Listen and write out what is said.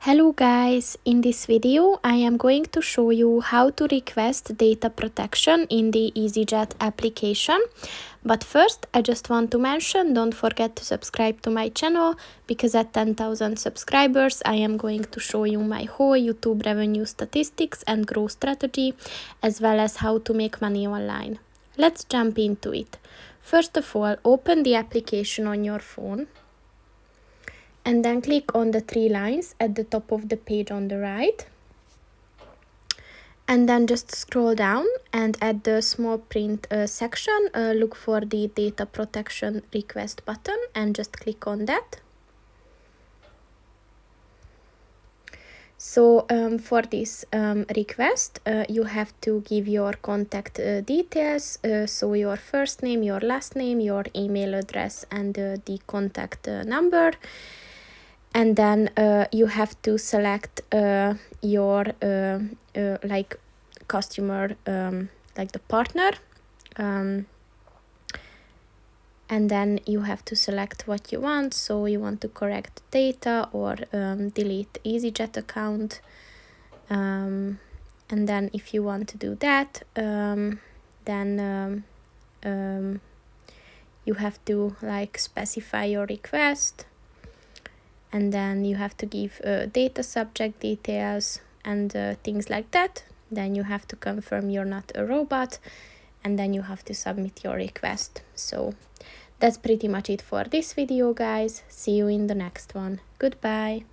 Hello guys, in this video I am going to show you how to request data protection in the EasyJet application. But first I just want to mention, don't forget to subscribe to my channel, because at 10,000 subscribers I am going to show you my whole YouTube revenue statistics and growth strategy, as well as how to make money online. Let's jump into it. First of all, open the application on your phone. And then click on the three lines at the top of the page on the right. And then just scroll down and at the small print section, look for the data protection request button and just click on that. So for this request, you have to give your contact details, so your first name, your last name, your email address, and the contact number. And then you have to select your like customer, like the partner, and then you have to select what you want. So you want to correct data or delete EasyJet account, and then if you want to do that, then you have to like specify your request. And then you have to give data subject details and things like that. Then you have to confirm you're not a robot, and then you have to submit your request. So that's pretty much it for this video, guys. See you in the next one. Goodbye.